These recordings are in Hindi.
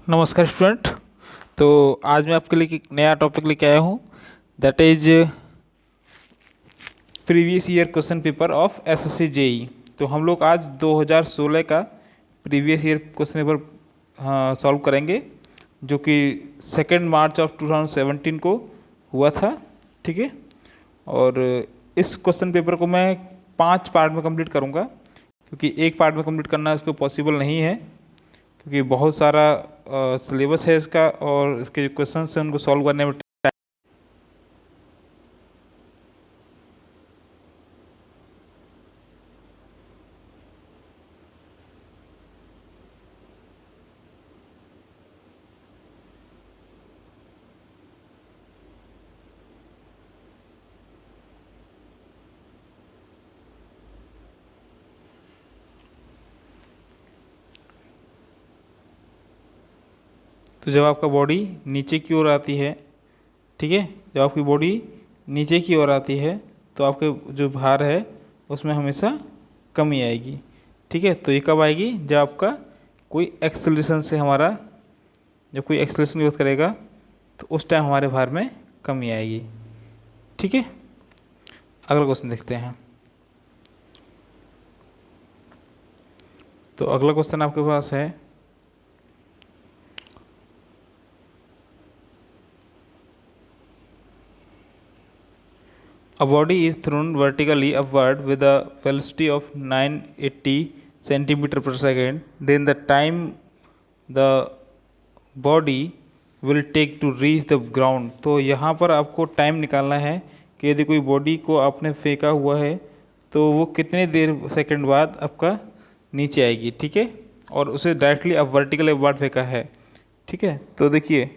नमस्कार स्टूडेंट। तो आज मैं आपके लिए एक नया टॉपिक लेके आया हूँ, that is previous year question paper of SSC JE. तो हम लोग आज 2016 का previous year question paper solve करेंगे, जो कि 2 मार्च ऑफ 2017 को हुआ था। ठीक है। और इस क्वेश्चन पेपर को मैं 5 पार्ट में कंप्लीट करूँगा, क्योंकि एक पार्ट में कंप्लीट करना इसको पॉसिबल नहीं है, क्योंकि बहुत सारा सिलेबस है इसका और इसके जो क्वेश्चन हैं उनको सॉल्व करने में तो जब आपका बॉडी नीचे की ओर आती है, ठीक है, जब आपकी बॉडी नीचे की ओर आती है तो आपके जो भार है उसमें हमेशा कमी आएगी। ठीक है। तो ये कब आएगी? जब आपका कोई एक्सेलरेशन से हमारा जब कोई एक्सेलरेशन यूज करेगा तो उस टाइम हमारे भार में कमी आएगी। ठीक है। अगला क्वेश्चन देखते हैं। तो अगला क्वेश्चन आपके पास है, a body is thrown vertically upward with a velocity of 980 centimeter per second. Then the time the body will take to reach the ground. तो यहाँ पर आपको टाइम निकालना है कि यदि कोई बॉडी को आपने फेंका हुआ है तो वो कितने देर सेकंड बाद आपका नीचे आएगी। ठीक है। और उसे डायरेक्टली आप वर्टिकल अपवार्ड फेंका है। ठीक है। तो देखिए,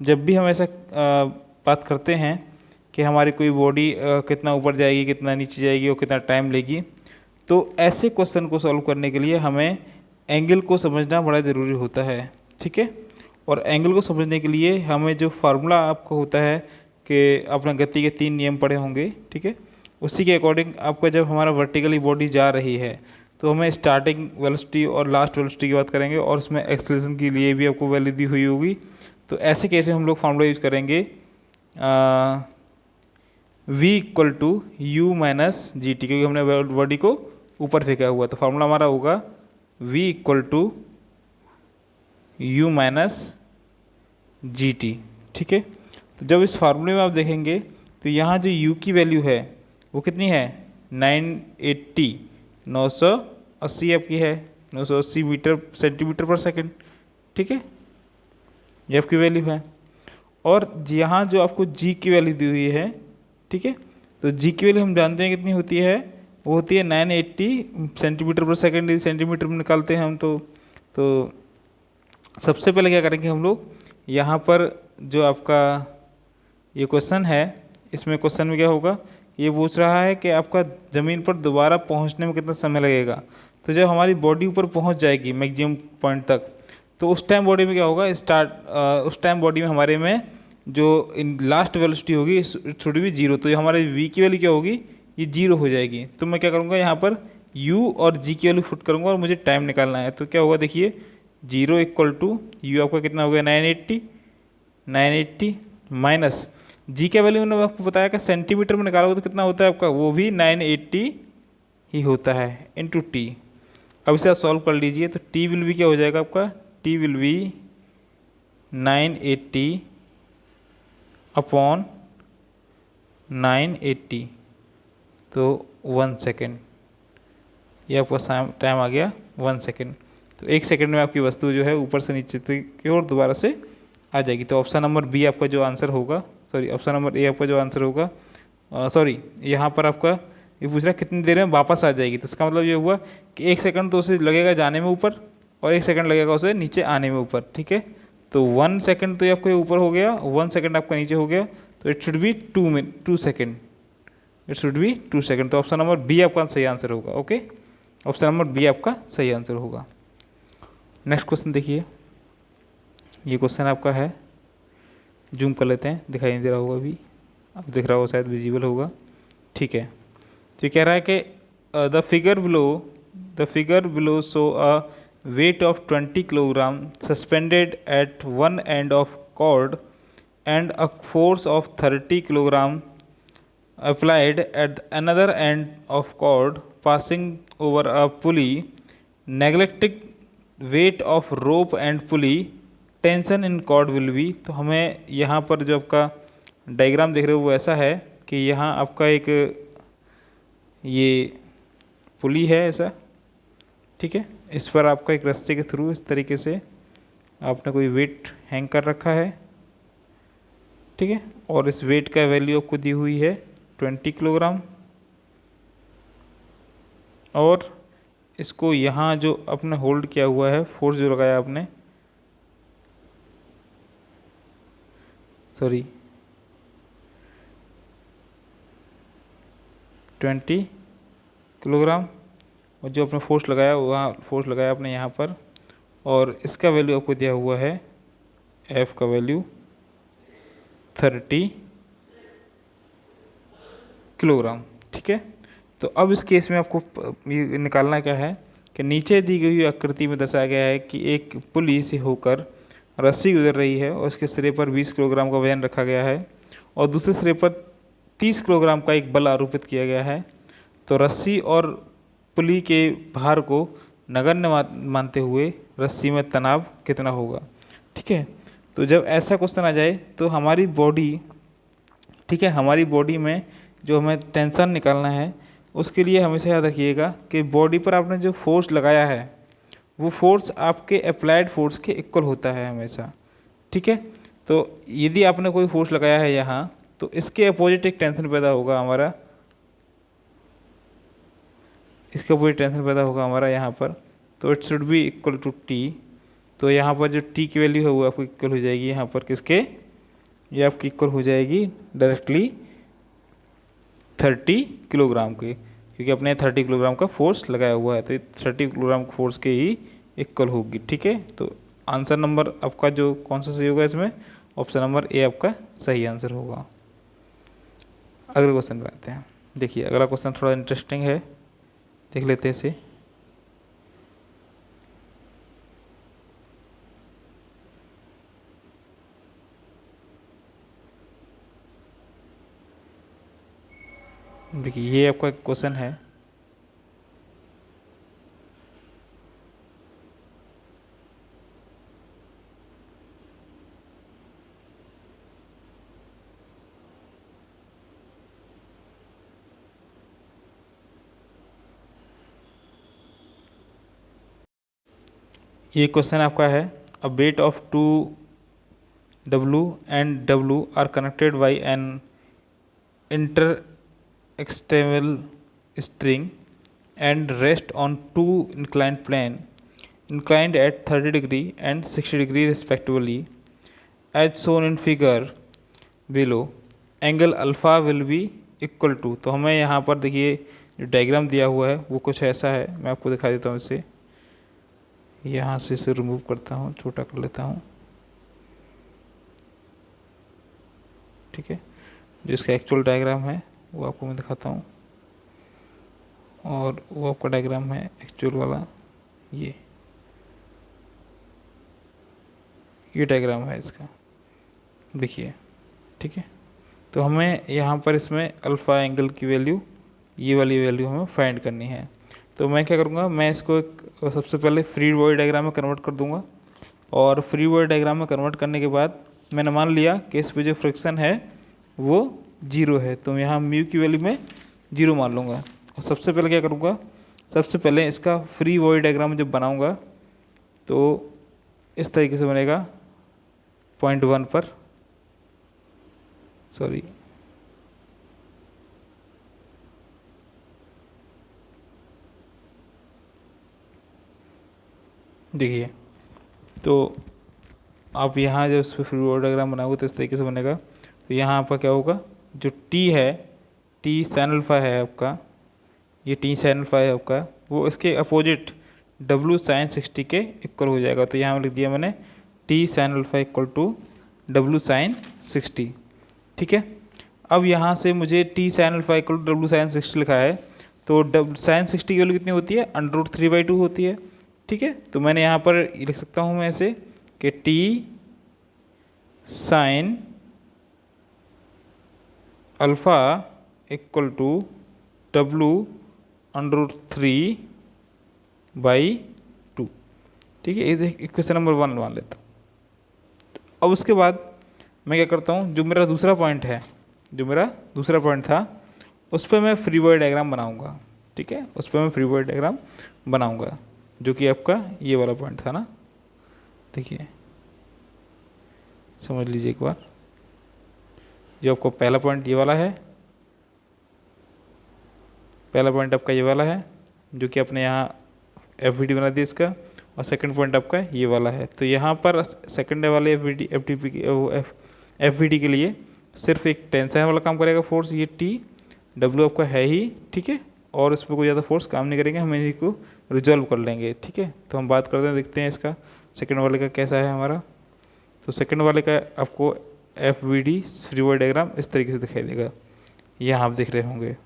जब भी हम ऐसा बात करते हैं कि हमारी कोई बॉडी कितना ऊपर जाएगी, कितना नीचे जाएगी और कितना टाइम लेगी, तो ऐसे क्वेश्चन को सॉल्व करने के लिए हमें एंगल को समझना बड़ा ज़रूरी होता है। ठीक है। और एंगल को समझने के लिए हमें जो फार्मूला आपको होता है कि अपना गति के 3 नियम पढ़े होंगे, ठीक है, उसी के अकॉर्डिंग आपका जब हमारा वर्टिकली बॉडी जा रही है तो हमें स्टार्टिंग वेलोसिटी और लास्ट वेलोसिटी की बात करेंगे, और उसमें एक्सेलरेशन के लिए भी आपको वैल्यू दी हुई होगी। तो ऐसे केस में हम लोग फार्मूला यूज करेंगे v equal to u minus g t, क्योंकि हमने बॉडी को ऊपर फेंका हुआ। तो फार्मूला हमारा होगा v equal to u minus g t. ठीक है। तो जब इस फार्मूले में आप देखेंगे तो यहाँ जो u की वैल्यू है वो कितनी है? 980 980 आपकी है, 980 मीटर सेंटीमीटर पर सेकंड। ठीक है। ये आपकी वैल्यू है। और यहाँ जो आपको g की वैल्यू दी हुई है, ठीक है, तो g की वैल्यू हम जानते हैं कितनी होती है, वो होती है 980 सेंटीमीटर पर सेकंड। सेंटीमीटर में निकालते हैं हम। तो सबसे पहले क्या करेंगे हम लोग, यहाँ पर जो आपका ये क्वेश्चन है, इसमें क्वेश्चन में क्या होगा, ये पूछ रहा है कि आपका ज़मीन पर दोबारा पहुँचने में कितना समय लगेगा। तो जब हमारी बॉडी ऊपर पहुँच जाएगी मैक्सिमम पॉइंट तक, तो उस टाइम बॉडी में क्या होगा, उस टाइम बॉडी में हमारे में जो इन लास्ट वेलोसिटी होगी शुड बी 0। तो ये हमारे v की वैल्यू क्या होगी, ये 0 हो जाएगी। तो मैं क्या करूँगा, यहाँ पर u और g की वैल्यू फुट करूँगा और मुझे टाइम निकालना है। तो क्या होगा, देखिए 0 इक्वल टू यू आपका कितना हो गया 980 माइनस g का वैल्यू मैंने आपको बताया कि सेंटीमीटर में निकालोगे तो कितना होता है आपका, वो भी 980 ही होता है इंटू टी। अब इसे आप सॉल्व कर लीजिए तो t विल भी क्या हो जाएगा आपका, t विल भी 980 अपॉन 980, तो 1 सेकेंड। ये आपका टाइम आ गया 1 सेकेंड। तो 1 सेकेंड में आपकी वस्तु जो है ऊपर से नीचे की ओर दोबारा से आ जाएगी। तो ऑप्शन नंबर बी आपका जो आंसर होगा, सॉरी ऑप्शन नंबर ए आपका जो आंसर होगा, सॉरी यहाँ पर आपका ये पूछ रहा है कितनी देर में वापस आ जाएगी। तो इसका मतलब ये हुआ कि 1 सेकंड तो उसे लगेगा जाने में ऊपर और 1 सेकंड लगेगा उसे नीचे आने में ऊपर। ठीक है। तो 1 सेकंड तो ये आपको ऊपर हो गया, 1 सेकंड आपका नीचे हो गया, तो it should B 2 second. It should B 2 second. तो ऑप्शन नंबर बी आपका सही आंसर होगा। ओके, ऑप्शन नंबर बी आपका सही आंसर होगा। नेक्स्ट क्वेश्चन देखिए। ये क्वेश्चन आपका है, जूम कर लेते हैं, दिखाई नहीं दे रहा होगा अभी, अब दिख रहा होगा, शायद विजिबल होगा। ठीक है। तो ये कह रहा है कि the figure below show a weight of 20 kilogram suspended at one end of cord and a force of 30 kilogram applied at another end of cord passing over a pulley, neglecting weight of rope and pulley, tension in cord will be. तो हमें यहाँ पर जो आपका डायग्राम देख रहे हो वो ऐसा है कि यहाँ आपका एक ये पुली है ऐसा, ठीक है। इस पर आपका एक रस्से के थ्रू इस तरीके से आपने कोई वेट हैंग कर रखा है, ठीक है। और इस वेट का वैल्यू आपको दी हुई है 20 किलोग्राम। और इसको यहाँ जो आपने होल्ड किया हुआ है, फोर्स जो लगाया आपने, सॉरी 20 किलोग्राम, और जो आपने फोर्स लगाया वहाँ फोर्स लगाया आपने यहाँ पर, और इसका वैल्यू आपको दिया हुआ है F का वैल्यू 30 किलोग्राम, ठीक है। तो अब इस केस में आपको ये निकालना क्या है कि नीचे दी गई आकृति में दर्शाया गया है कि एक पुली से होकर रस्सी गुजर रही है और उसके सिरे पर 20 किलोग्राम का वजन रखा गया है और दूसरे सिरे पर 30 किलोग्राम का एक बल आरोपित किया गया है। तो रस्सी और पुली के भार को नगण्य मानते हुए रस्सी में तनाव कितना होगा, ठीक है। तो जब ऐसा क्वेश्चन आ जाए तो हमारी बॉडी, ठीक है, हमारी बॉडी में जो हमें टेंशन निकालना है उसके लिए हमेशा याद रखिएगा कि बॉडी पर आपने जो फोर्स लगाया है वो फोर्स आपके अप्लाइड फोर्स के इक्वल होता है हमेशा, ठीक है। तो यदि आपने कोई फोर्स लगाया है यहाँ तो इसके अपोजिट एक टेंशन पैदा होगा हमारा, इसके अपोजिट टेंशन पैदा होगा हमारा यहाँ पर। तो it should be equal to T. तो यहाँ पर जो टी की वैल्यू है वो आपको इक्वल हो जाएगी यहाँ पर किसके, ये आपकी इक्वल हो जाएगी डायरेक्टली 30 किलोग्राम के, क्योंकि अपने 30 किलोग्राम का फोर्स लगाया हुआ है, तो 30 किलोग्राम फोर्स के ही इक्वल होगी, ठीक है। तो आंसर नंबर आपका जो कौन सा सही होगा इसमें, ऑप्शन नंबर ए आपका सही आंसर होगा। अगले क्वेश्चन पे आते हैं। देखिए अगला क्वेश्चन थोड़ा इंटरेस्टिंग है, देख लेते हैं इसे। देखिए ये आपका क्वेश्चन है, ये क्वेश्चन आपका है अ weight of 2 W and W are connected by an interexternal string and rest on two inclined plane inclined at 30 degree and 60 degree respectively as shown in figure below. Angle alpha will be equal to. तो हमें यहाँ पर देखिए जो डायग्राम दिया हुआ है वो कुछ ऐसा है, मैं आपको दिखा देता हूँ इसे। यहाँ से इसे रिमूव करता हूँ, छोटा कर लेता हूँ, ठीक है। जो इसका एक्चुअल डायग्राम है वो आपको मैं दिखाता हूँ, और वो आपका डायग्राम है एक्चुअल वाला, ये डायग्राम है इसका, देखिए, ठीक है। तो हमें यहाँ पर इसमें अल्फ़ा एंगल की वैल्यू, ये वाली वैल्यू हमें फाइंड करनी है। तो मैं क्या करूँगा, मैं इसको एक सबसे पहले फ्री बॉडी डायग्राम में कन्वर्ट कर दूँगा, और फ्री बॉडी डायग्राम में कन्वर्ट करने के बाद मैंने मान लिया कि इस पर जो फ्रिक्शन है वो 0 है, तो यहाँ म्यू की वैल्यू में 0 मान लूँगा। और सबसे पहले क्या करूँगा, सबसे पहले इसका फ्री बॉडी डायग्राम जब बनाऊँगा तो इस तरीके से बनेगा, पॉइंट 1 पर, सॉरी देखिए, तो आप यहाँ जब उस पर फ्री बॉडी डायग्राम बनाओगे तो इस तरीके से बनेगा। तो यहाँ आपका क्या होगा, जो टी है, टी साइन अल्फा है आपका, ये टी साइन अल्फा है आपका, वो इसके अपोजिट डब्लू साइन 60 के इक्वल हो जाएगा। तो यहाँ लिख दिया मैंने T sine alpha equal to W sine 60, ठीक है। अब यहाँ से मुझे T sine alpha equal to W sine 60 लिखा है, तो साइन 60 की वैल्यू कितनी होती है, √3/2 होती है। ठीक है। तो मैंने यहाँ पर लिख सकता हूँ मैं ऐसे कि T sine alpha equal to W √3/2। ठीक है, ये क्वेश्चन नंबर 1 मान लेता हूँ। अब उसके बाद मैं क्या करता हूँ, जो मेरा दूसरा पॉइंट है, जो मेरा दूसरा पॉइंट था, उस पर मैं फ्री बॉडी डायग्राम बनाऊंगा। ठीक है, उस पर मैं फ्री बॉडी डायग्राम बनाऊंगा, जो कि आपका ये वाला पॉइंट था ना। देखिए, समझ लीजिए एक बार, जो आपको पहला पॉइंट ये वाला है, पहला पॉइंट आपका ये वाला है, जो कि अपने यहाँ एफ बना दिया इसका, और सेकंड पॉइंट आपका ये वाला है। तो यहाँ पर सेकंड वाले एफ के लिए सिर्फ एक टेंशन वाला काम करेगा फोर्स, ये टी डब्ल्यू आपका है ही। ठीक है, और इस पर कोई ज़्यादा फोर्स काम नहीं करेंगे, हम इन्हीं को रिजॉल्व कर लेंगे। ठीक है, तो हम बात करते हैं, देखते हैं इसका सेकंड वाले का कैसा है हमारा। तो सेकंड वाले का आपको एफ फ्री बॉडी डायग्राम इस तरीके से दिखाई देगा, यहाँ आप देख रहे होंगे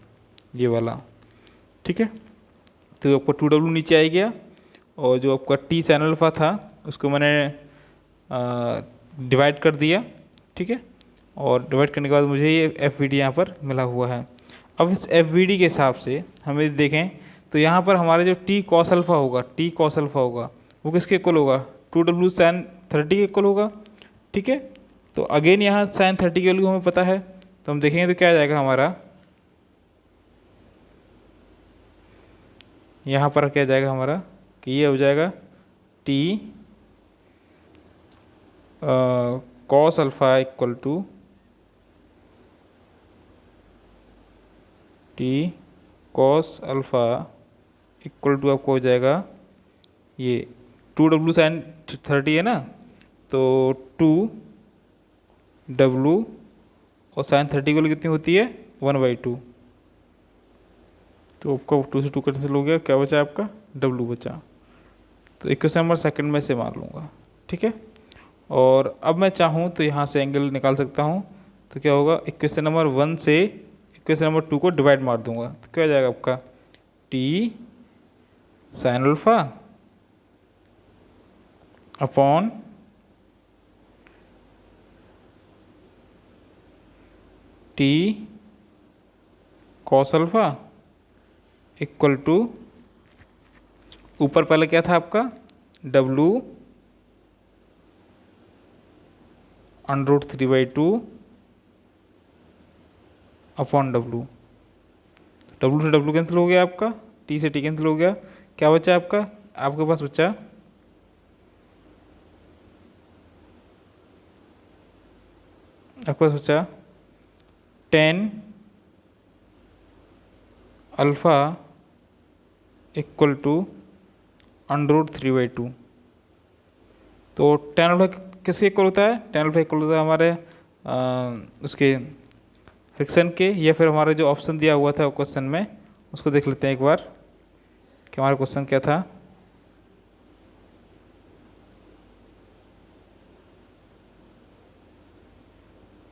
ये वाला। ठीक है, तो आपका 2W नीचे आ गया, और जो आपका टी साइन अल्फा था उसको मैंने डिवाइड कर दिया। ठीक है, और डिवाइड करने के बाद मुझे ये एफ यहाँ पर मिला हुआ है। अब इस एफ के हिसाब से हमें देखें तो यहाँ पर हमारा जो टी कॉस अल्फा होगा, वो किसके इक्वल होगा, 2W साइन 30 के इक्वल होगा। ठीक है, तो अगेन यहाँ साइन 30 की वैल्यू हमें पता है, तो हम देखेंगे तो क्या आ जाएगा हमारा, यहाँ पर क्या जाएगा हमारा कि ये हो जाएगा T cos alpha equal to T cos alpha equal to आपको हो जाएगा ये 2W साइन 30 है ना, तो 2W और साइन 30 की वैल्यू कितनी होती है 1/2। तो आपका 2 से 2 कैंसिल हो गया, क्या बचा आपका W बचा। तो इक्वेशन नंबर सेकंड में से मान लूँगा। ठीक है, और अब मैं चाहूँ तो यहाँ से एंगल निकाल सकता हूँ। तो क्या होगा, इक्वेशन नंबर 1 से इक्वेशन नंबर 2 को डिवाइड मार दूंगा, तो क्या हो जाएगा आपका T sine alpha upon T cos alpha equal to, ऊपर पहले क्या था आपका W √3/2 अपॉन W। W से W कैंसिल हो गया आपका, T से T कैंसिल हो गया, क्या बचा आपका, आपके पास बचा tan अल्फ़ा इक्वल टू √3/2। तो tan अल्फ़ा किसके इक्वल होता है, tan अल्फ़ा इक्वल होता है हमारे उसके फ्रिक्शन के, या फिर हमारा जो ऑप्शन दिया हुआ था क्वेश्चन में, उसको देख लेते हैं एक बार कि हमारा क्वेश्चन क्या था।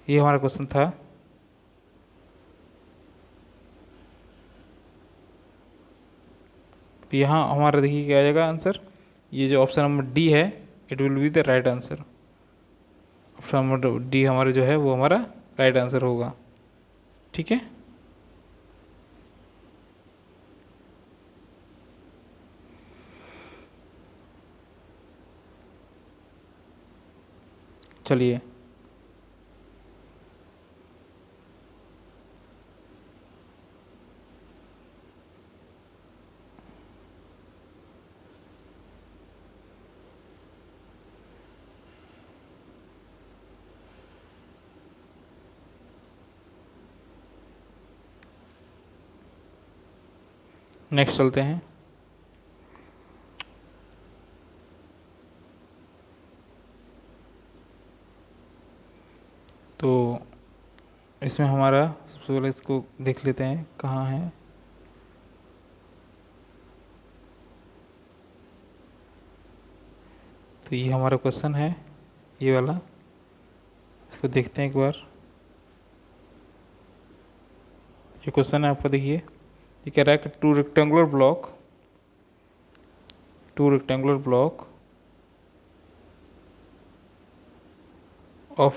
ये हमारा क्वेश्चन था, तो यहाँ हमारा देखिए क्या आ जाएगा आंसर, ये जो ऑप्शन नंबर डी है it will be the right answer. Option number D हमारा जो है वो हमारा राइट आंसर होगा। ठीक है, चलिए नेक्स्ट चलते हैं। तो इसमें हमारा सबसे पहले इसको देख लेते हैं कहाँ है। तो ये हमारा क्वेश्चन है, ये वाला, इसको देखते हैं एक बार। ये क्वेश्चन है आपका, देखिए ये कह रहा है कि to two rectangular block of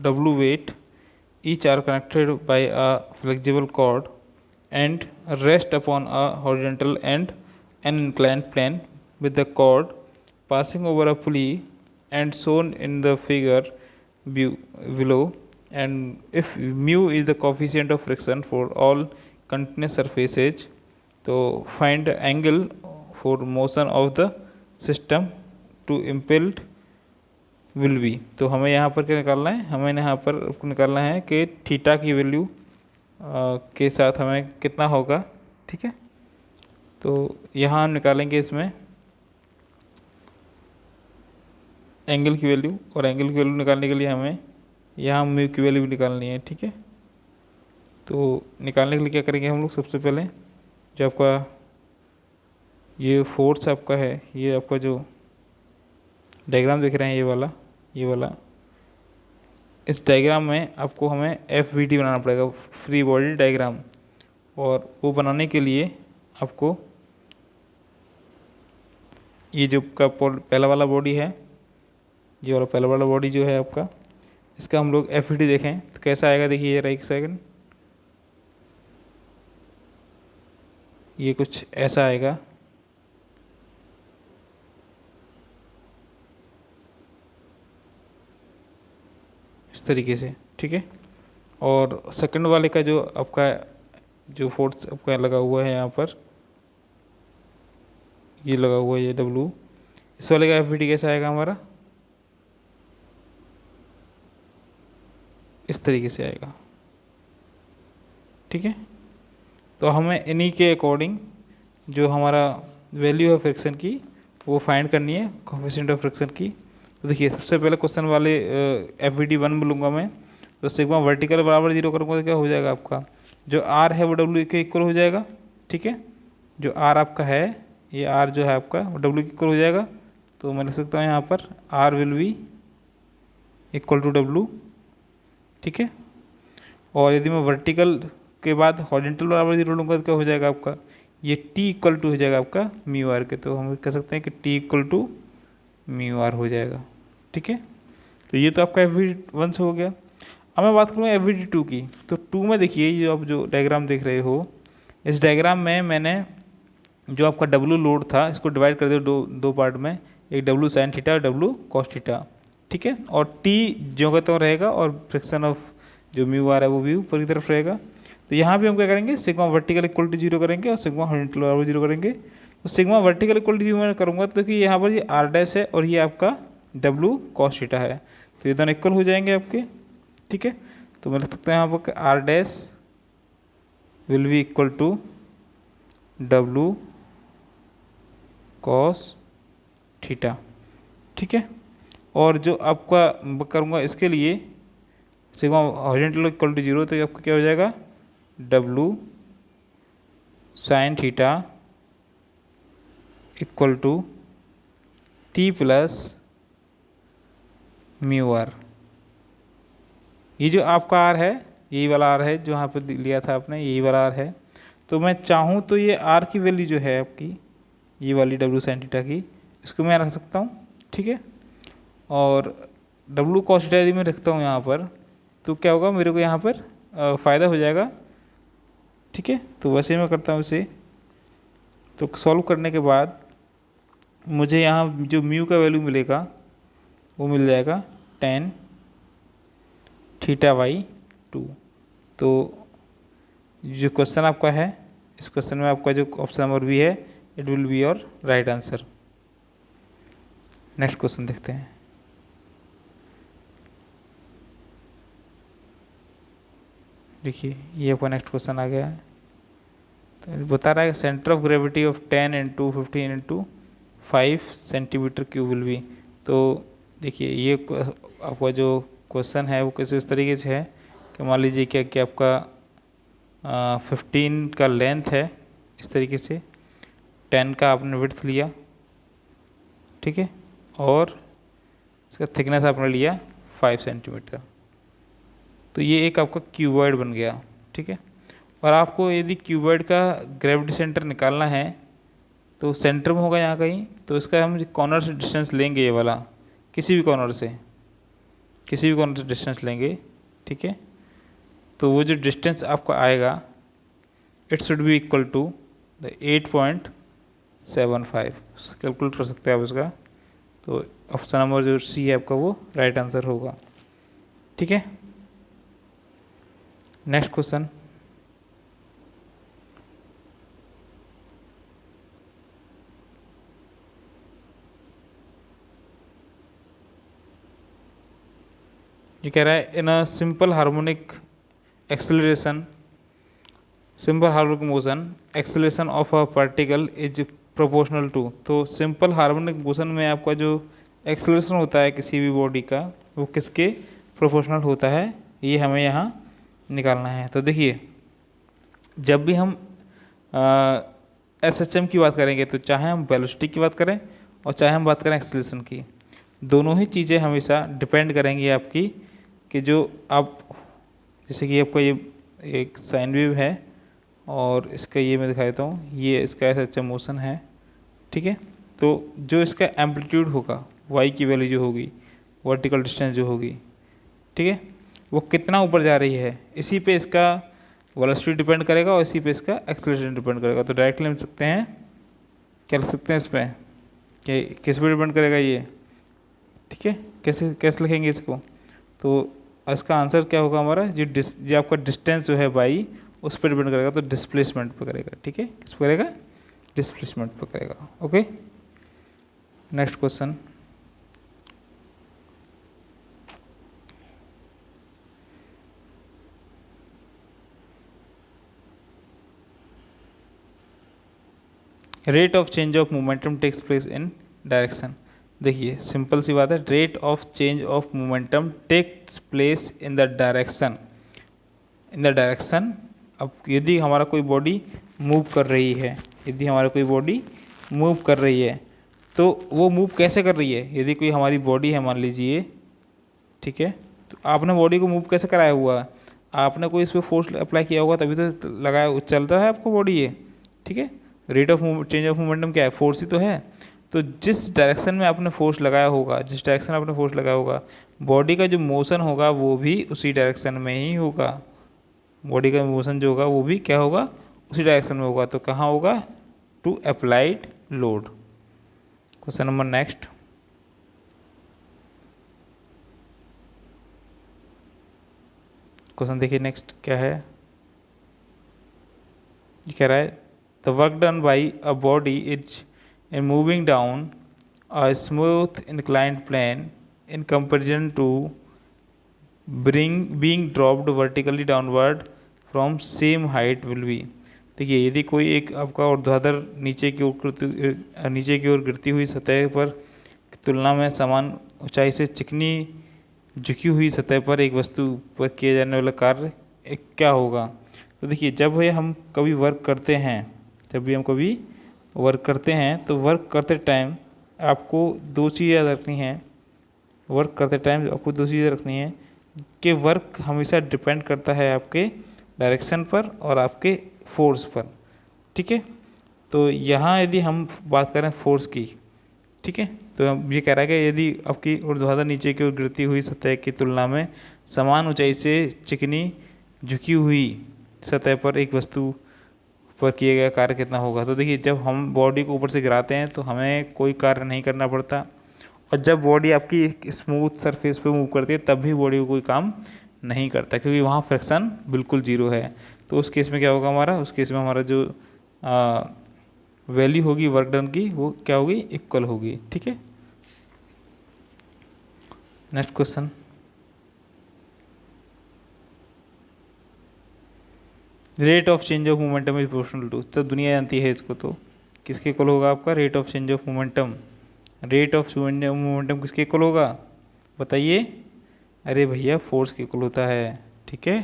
W weight, each are connected by a flexible cord and rest upon a horizontal and an inclined plane, with the cord passing over a pulley and shown in the figure below. And if mu is the coefficient of friction for all continuous surfaces, तो find the angle for motion of the system to impelled will be. तो हमें यहाँ पर क्या निकालना है, हमें यहाँ पर निकालना है कि थीटा की वैल्यू के साथ हमें कितना होगा। ठीक है, तो यहाँ हम निकालेंगे इसमें एंगल की वैल्यू, और एंगल की वैल्यू निकालने के लिए हमें यहाँ म्यू की वैल्यू भी निकालनी है। ठीक है, तो निकालने के लिए क्या करेंगे हम लोग, सबसे पहले जो आपका ये फोर्स आपका है, ये आपका जो डायग्राम देख रहे हैं ये वाला इस डायग्राम में आपको हमें एफ वी डी बनाना पड़ेगा, फ्री बॉडी डायग्राम। और वो बनाने के लिए आपको ये जो का पहला वाला बॉडी है, ये वाला पहला वाला बॉडी जो है आपका, इसका हम लोग एफ वी डी देखें तो कैसा आएगा। देखिए जरा एक सेकंड, ये कुछ ऐसा आएगा। इस तरीके से। ठीक है, और सेकंड वाले का जो आपका जो फोर्स आपका लगा हुआ है यहाँ पर, ये लगा हुआ है ये डब्लू, इस वाले का एफ कैसा आएगा हमारा, इस तरीके से आएगा। ठीक है, तो हमें इन्हीं के अकॉर्डिंग जो हमारा वैल्यू है फ्रिक्शन की वो फाइंड करनी है, कोएफिशिएंट ऑफ फ्रिक्शन की। तो देखिए सबसे पहले क्वेश्चन वाले एफ वी डी 1 बोलूँगा मैं, तो सिग्मा वर्टिकल बराबर 0 करूँगा तो क्या हो जाएगा आपका, जो आर है वो डब्ल्यू के इक्वल हो जाएगा। ठीक है, जो आर आपका है, ये आर जो है आपका वो डब्ल्यू के इक्वल हो जाएगा। तो मैं लिख सकता हूँ यहाँ पर R will be equal to W. ठीक है, और यदि मैं वर्टिकल के बाद हॉरिजॉन्टल बराबर 0 लूँगा तो क्या हो जाएगा आपका, ये टी इक्वल टू हो जाएगा आपका म्यू आर के। तो हम कह सकते हैं कि T equal to mu R हो जाएगा। ठीक है, तो ये तो आपका एफ वी 1 से हो गया। अब मैं बात करूँ एफ वी 2 की, तो 2 में देखिए ये आप जो डायग्राम देख रहे हो, इस डायग्राम में मैंने जो आपका डब्लू लोड था इसको डिवाइड कर दिया दो पार्ट में, एक डब्लू साइन थीटा और डब्लू कॉस थीटा। ठीक है, और टी जो का तो रहेगा और फ्रिक्शन ऑफ जो म्यू आर है वो भी ऊपर की तरफ रहेगा। तो यहाँ भी हम क्या करेंगे, सिग्मा वर्टिकल इक्वल टू 0 करेंगे और सिग्मा हॉरिजॉन्टल बराबर 0 करेंगे। तो सिग्मा वर्टिकल इक्वल टू 0 मैं करूँगा तो कि यहाँ पर ये आर डैश है और ये आपका डब्लू कॉस थीटा है, तो ये दोनों इक्वल हो जाएंगे आपके। ठीक है, तो मैं लिख सकता हूँ यहाँ पर R dash will be equal to W cos theta. ठीक है, और जो आपका करूँगा इसके लिए सिग्मा हॉरिजॉन्टल इक्वल टू 0, तो आपका क्या हो जाएगा, W sine theta equal to T plus mu R. ये जो आपका आर है, यही वाला आर है जो यहाँ पर लिया था आपने, यही वाला आर है। तो मैं चाहूँ तो ये आर की वैल्यू जो है आपकी, ये वाली डब्लू साइन थीटा की, इसको मैं रख सकता हूँ। ठीक है, और डब्लू कॉस थीटा यदि मैं रखता हूँ यहाँ पर, तो क्या होगा, मेरे को यहाँ पर फ़ायदा हो जाएगा। ठीक है, तो वैसे मैं करता हूँ इसे, तो सॉल्व करने के बाद मुझे यहाँ जो म्यू का वैल्यू मिलेगा वो मिल जाएगा tan थीटा बाई 2। तो जो क्वेश्चन आपका है, इस क्वेश्चन में आपका जो ऑप्शन नंबर बी है, it will be your right answer. Next question देखते हैं। देखिए ये आपका नेक्स्ट क्वेश्चन आ गया है, तो बता रहा है centre of gravity of 10 into 15 into 5 centimetre cube will be. तो देखिए ये आपका जो क्वेश्चन है वो किस इस तरीके से है कि मान लीजिए कि आपका 15 का लेंथ है, इस तरीके से 10 का आपने विड्थ लिया। ठीक है, और इसका थिकनेस आपने लिया 5 सेंटीमीटर। तो ये एक आपका क्यूबॉइड बन गया। ठीक है, और आपको यदि क्यूबॉइड का ग्रेविटी सेंटर निकालना है तो सेंटर में होगा यहाँ कहीं, तो इसका हम कॉर्नर से डिस्टेंस लेंगे, ये वाला किसी भी कॉर्नर से डिस्टेंस लेंगे, ठीक है। तो वो जो डिस्टेंस आपका आएगा it should be equal to 8.75, calculate कर सकते हैं आप इसका। तो ऑप्शन नंबर जो सी है आपका वो राइट आंसर होगा, ठीक है। नेक्स्ट क्वेश्चन, ये कह रहा है in a simple harmonic acceleration, simple harmonic motion acceleration of a particle is proportional to. तो सिंपल हार्मोनिक मोशन में आपका जो एक्सेलरेशन होता है किसी भी बॉडी का वो किसके प्रोपोर्शनल होता है, ये हमें यहाँ निकालना है। तो देखिए जब भी हम SHM की बात करेंगे तो चाहे हम वेलोसिटी की बात करें और चाहे हम बात करें एक्सेलरेशन की, दोनों ही चीज़ें हमेशा डिपेंड करेंगी आपकी कि जो आप, जैसे कि आपका ये एक साइन वेव है और इसका ये मैं दिखा देता हूँ, ये इसका SHM मोशन है, ठीक है। तो जो इसका एम्पलीट्यूड होगा y की वैल्यू जो होगी, वर्टिकल डिस्टेंस जो होगी, ठीक है, वो कितना ऊपर जा रही है, इसी पे इसका वेलोसिटी डिपेंड करेगा और इसी पे इसका एक्सेलरेशन डिपेंड करेगा। तो डायरेक्टली लिख सकते हैं, क्या लिख सकते हैं इस पर कि किस पे डिपेंड करेगा ये, ठीक है। कैसे कैसे लिखेंगे इसको, तो इसका आंसर क्या होगा हमारा, जो आपका डिस्टेंस जो है बाई उस पर डिपेंड करेगा, तो डिस्प्लेसमेंट पर करेगा, ठीक है। किस पर करेगा, डिस्प्लेसमेंट पर करेगा, okay. Next question, rate of change of momentum takes place in direction. देखिए सिंपल सी बात है, rate of change of momentum takes place in the direction, अब यदि हमारा कोई बॉडी मूव कर रही है, तो वो मूव कैसे कर रही है। यदि कोई हमारी बॉडी है मान लीजिए, ठीक है, तो आपने बॉडी को मूव कैसे कराया हुआ है, आपने कोई इस पर फोर्स अप्लाई किया होगा तभी तो लगाया, चल रहा है आपको बॉडी ये, ठीक है। Rate of change of momentum क्या है, फोर्स ही तो है। तो जिस डायरेक्शन में आपने फोर्स लगाया होगा, बॉडी का जो मोशन होगा वो भी उसी डायरेक्शन में ही होगा, बॉडी का मोशन जो होगा वो भी क्या होगा, उसी डायरेक्शन में होगा। तो कहाँ होगा, to applied load. Question number next, question देखिए नेक्स्ट क्या है, ये कह रहा है the work done by a body is in moving down a smooth inclined plane in comparison to being dropped vertically downward from same height will be। देखिए यदि कोई एक आपका ऊर्ध्वाधर नीचे की ओर गिरती हुई सतह पर तुलना में समान ऊंचाई से चिकनी झुकी हुई सतह पर एक वस्तु पर किए जाने वाला कार्य एक क्या होगा। तो देखिए जब हम कभी वर्क करते हैं, तो वर्क करते टाइम आपको दो चीज़ याद रखनी है, कि वर्क हमेशा डिपेंड करता है आपके डायरेक्शन पर और आपके फोर्स पर, ठीक है। तो यहाँ यदि हम बात करें फोर्स की, ठीक है, तो ये कह रहा है कि यदि आपकी ऊर्ध्वाधर नीचे की ओर गिरती हुई सतह की तुलना में समान ऊंचाई से चिकनी झुकी हुई सतह पर एक वस्तु पर किया गया कार्य कितना होगा। तो देखिए जब हम बॉडी को ऊपर से गिराते हैं तो हमें कोई कार्य नहीं करना पड़ता, और जब बॉडी आपकी एक स्मूथ सरफेस पे मूव करती है तब भी बॉडी को कोई काम नहीं करता, क्योंकि वहाँ फ्रिक्शन बिल्कुल जीरो है। तो उस केस में क्या होगा हमारा, उस केस में हमारा जो वैल्यू होगी वर्क डन की वो क्या होगी, इक्वल होगी, ठीक है। Next question, rate of change of momentum is proportional to, सब दुनिया जानती है इसको, तो किसके इक्वल होगा आपका, rate of change of momentum किसके इक्वल होगा बताइए, अरे भैया फोर्स के इक्वल होता है, ठीक है।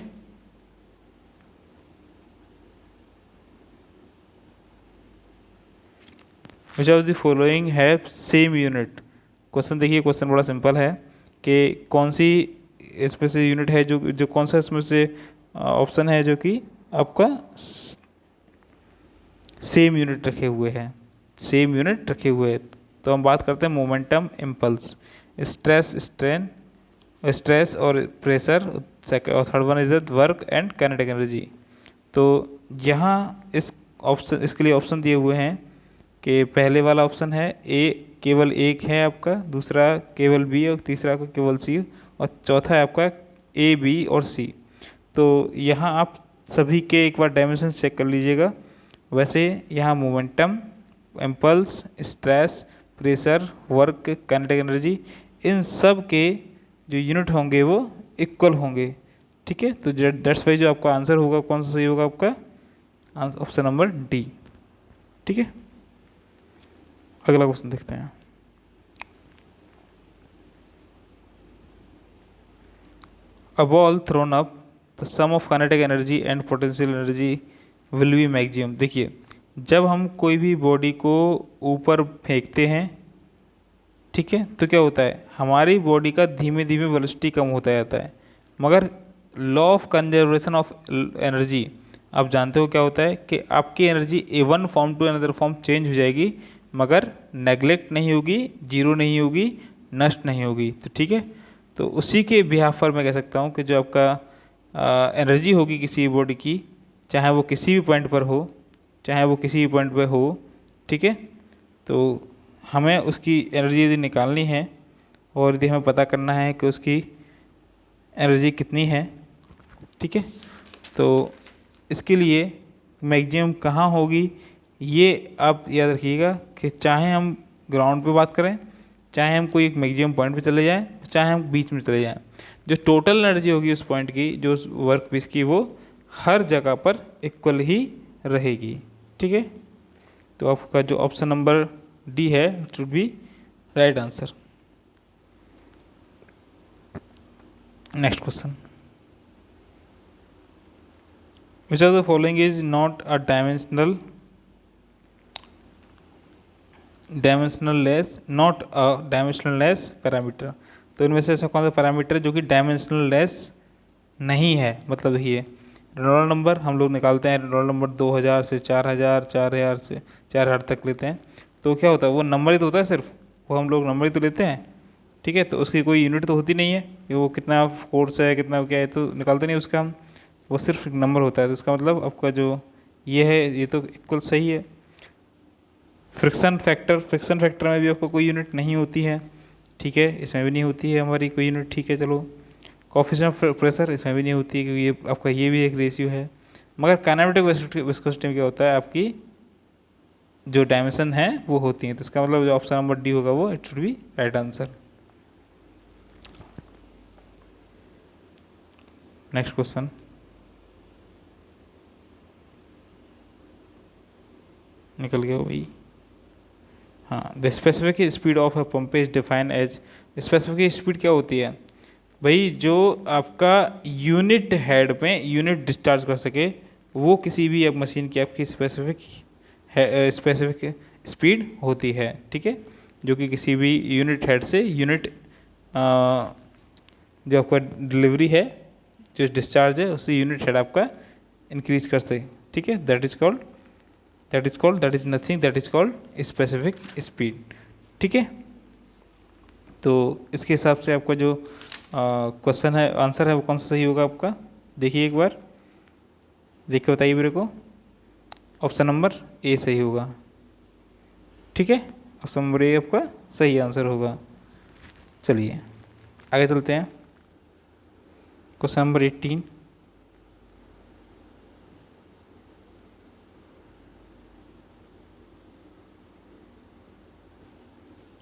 Which of the following have same unit. Question देखिए, क्वेश्चन बड़ा सिंपल है कि कौन सी इसमें से यूनिट है जो कौन सा इसमें से ऑप्शन है जो कि आपका सेम यूनिट रखे हुए हैं। सेम यूनिट रखे हुए हैं। तो हम बात करते हैं momentum impulse, stress strain, stress और प्रेशर, और third one is work and kinetic energy. तो यहाँ इस ऑप्शन, इसके लिए ऑप्शन दिए हुए हैं कि पहले वाला ऑप्शन है ए, केवल एक है आपका, दूसरा केवल बी, और तीसरा आपका केवल सी, और चौथा है आपका ए, बी और सी। तो यहाँ आप सभी के एक बार डायमेंशन चेक कर लीजिएगा। वैसे यहाँ momentum, impulse, stress, pressure, work, kinetic energy, इन सब के जो यूनिट होंगे वो इक्वल होंगे। ठीक है, तो दैट्स वाई जो आपका आंसर होगा कौन सा सही होगा, आपका ऑप्शन नंबर डी। ठीक है, अगला क्वेश्चन देखते हैं। A ball thrown up, the sum of kinetic energy and potential energy will be maximum। देखिए, जब हम कोई भी बॉडी को ऊपर फेंकते हैं, ठीक है, तो क्या होता है, हमारी बॉडी का धीमे धीमे वेलोसिटी कम होता जाता है, मगर law of conservation of energy आप जानते हो क्या होता है कि आपकी energy a one form to another form change हो जाएगी, मगर नेगलेक्ट नहीं होगी, जीरो नहीं होगी, नष्ट नहीं होगी। तो ठीक है, तो उसी के बिहाफ पर मैं कह सकता हूँ कि जो आपका एनर्जी होगी किसी बॉडी की, चाहे वो किसी भी पॉइंट पर हो, चाहे वो किसी भी पॉइंट पर हो, ठीक है, तो हमें उसकी एनर्जी यदि निकालनी है और यदि हमें पता करना है कि उसकी एनर्जी कितनी है, ठीक है, तो इसके लिए मैक्सिमम कहाँ होगी ये आप याद रखिएगा कि चाहे हम ग्राउंड पे बात करें, चाहे हम कोई एक मैक्सिमम पॉइंट पे चले जाएं, चाहे हम बीच में चले जाएं, जो टोटल एनर्जी होगी उस पॉइंट की, जो उस वर्क पीस की, वो हर जगह पर इक्वल ही रहेगी। ठीक है, तो आपका जो ऑप्शन नंबर डी है it should be right answer. Next question, which of the following is not a dimensionless parameter. तो इनमें से ऐसा कौन सा पैरामीटर है जो कि डायमेंशनलेस नहीं है, मतलब ये रेनॉल्ड नंबर हम लोग निकालते हैं, रेनॉल्ड नंबर 2000 से 4000, 4000 से 4000 तक लेते हैं, तो क्या होता है, वो नंबर ही तो होता है, सिर्फ वो हम लोग नंबर ही तो लेते हैं। ठीक है, तो उसकी कोई यूनिट तो होती नहीं है कि वो कितना फोर्स है, कितना क्या है, तो निकालते नहीं उसका हम, वो सिर्फ एक नंबर होता है। तो इसका मतलब आपका जो ये है ये तो इक्वल सही है। फ्रिक्शन फैक्टर में भी आपको कोई यूनिट नहीं होती है, ठीक है, इसमें भी नहीं होती है हमारी कोई यूनिट। ठीक है, चलो, कोएफिशिएंट ऑफ प्रेशर इसमें भी नहीं होती है क्योंकि ये आपका ये भी एक रेशियो है। मगर काइनेमेटिक विस्कोसिटी में क्या होता है, आपकी जो डायमेंशन है वो होती है। तो इसका मतलब जो ऑप्शन नंबर डी होगा वो it should be right answer. Next question, निकल गया भाई। हाँ, the specific speed of a pump is define as, specific speed क्या होती है भाई, जो आपका यूनिट हेड में यूनिट डिस्चार्ज कर सके, वो किसी भी मशीन की आपकी स्पेसिफिक स्पीड होती है। ठीक है, जो कि किसी भी यूनिट हेड से यूनिट जो आपका डिलीवरी है, जो डिस्चार्ज है, उससे यूनिट हेड आपका इंक्रीज कर सके। ठीक है, that is called specific speed. ठीक है, तो इसके हिसाब से आपका जो क्वेश्चन है, आंसर है, वो कौन सा सही होगा आपका, देखिए एक बार देख के बताइए मेरे को। ऑप्शन नंबर ए सही होगा। ठीक है, ऑप्शन नंबर ए आपका सही आंसर होगा। चलिए आगे चलते हैं, क्वेश्चन नंबर 18।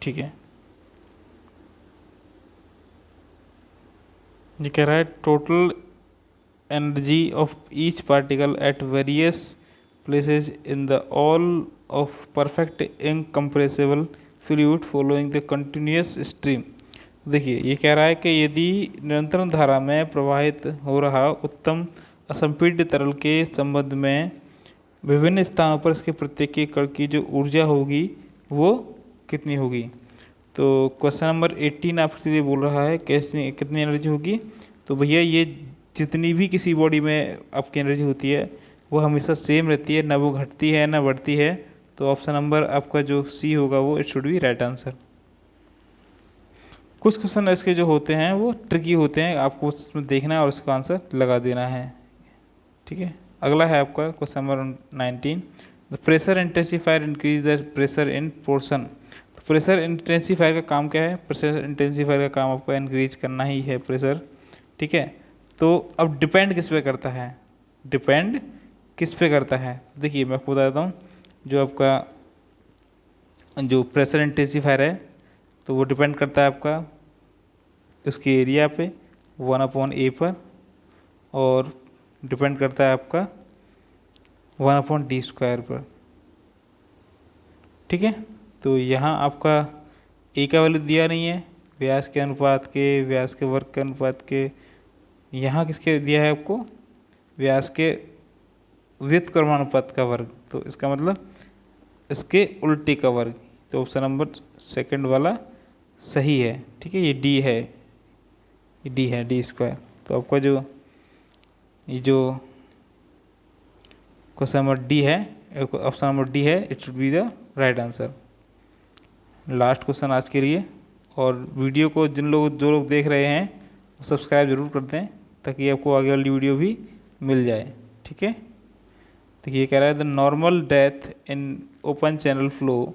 ठीक है, ये कह रहा है total energy of each particle at various places in the all of perfect incompressible fluid following the continuous stream. देखिए, ये कह रहा है कि यदि निरंतर धारा में प्रवाहित हो रहा उत्तम असंपीड्य तरल के संबंध में विभिन्न स्थानों पर इसके प्रत्येक कण की जो ऊर्जा होगी वो कितनी होगी। तो क्वेश्चन नंबर 18 आपसे ये बोल रहा है कैसे कितनी एनर्जी होगी। तो भैया ये जितनी भी किसी बॉडी में आपकी एनर्जी होती है वो हमेशा सेम रहती है, ना वो घटती है ना बढ़ती है। तो ऑप्शन नंबर आपका जो सी होगा वो it should be right answer. कुछ क्वेश्चन इसके जो होते हैं वो ट्रिकी होते हैं, आपको उसमें देखना है और उसका आंसर लगा देना है। ठीक है, अगला है आपका question number 19। The pressure intensifier increase the pressure in portion. तो प्रेशर इंटेंसीफायर का काम क्या है? प्रेशर इंटेंसीफायर का काम आपका इंक्रीज करना ही है प्रेशर। ठीक है, तो अब डिपेंड किस पे करता है? डिपेंड किस पे करता है? देखिए मैं आपको बता देता हूँ, जो आपका जो प्रेशर इंटेंसीफायर है तो वो डिपेंड करता है आपका उसके एरिया पे 1/A पर, और डिपेंड करता है आपका 1/D² पर। ठीक है, तो यहाँ आपका ए का वैल्यू दिया नहीं है, व्यास के अनुपात के, व्यास के वर्ग के अनुपात के। यहाँ किसके दिया है आपको? व्यास के व्युत्क्रमानुपात का वर्ग, तो इसका मतलब इसके उल्टे का वर्ग। तो ऑप्शन नंबर सेकंड वाला सही है। ठीक है, ये डी है, ये डी है, D²। तो आपका जो ये जो क्वेश्चन नंबर डी है, ऑप्शन नंबर डी है, it should be the right answer. Last question आज के लिए, और वीडियो को जो लोग देख रहे हैं वो सब्सक्राइब जरूर कर दें ताकि आपको आगे वाली वीडियो भी मिल जाए। ठीक है, देखिए ये कह रहा है the normal depth in open channel flow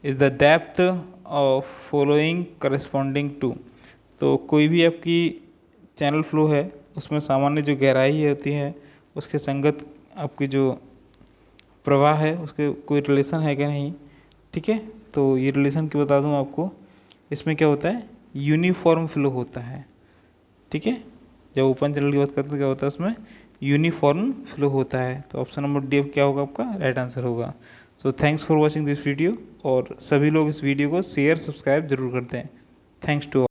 is the depth of following corresponding to. तो कोई भी आपकी चैनल फ्लो है उसमें सामान्य जो गहराई होती है उसके संगत आपकी जो प्रवाह है उसके कोई रिलेशन है क्या नहीं। ठीक है, तो ये रिलेशन की बता दूं आपको, इसमें क्या होता है? यूनिफॉर्म फ्लो होता है। ठीक है, जब ओपन चैनल की बात करते हैं क्या होता है उसमें? यूनिफॉर्म फ्लो होता है। तो ऑप्शन नंबर डी क्या होगा आपका? राइट आंसर होगा। So thanks for watching this video, और सभी लोग इस वीडियो को शेयर सब्सक्राइब जरूर करते हैं। Thanks to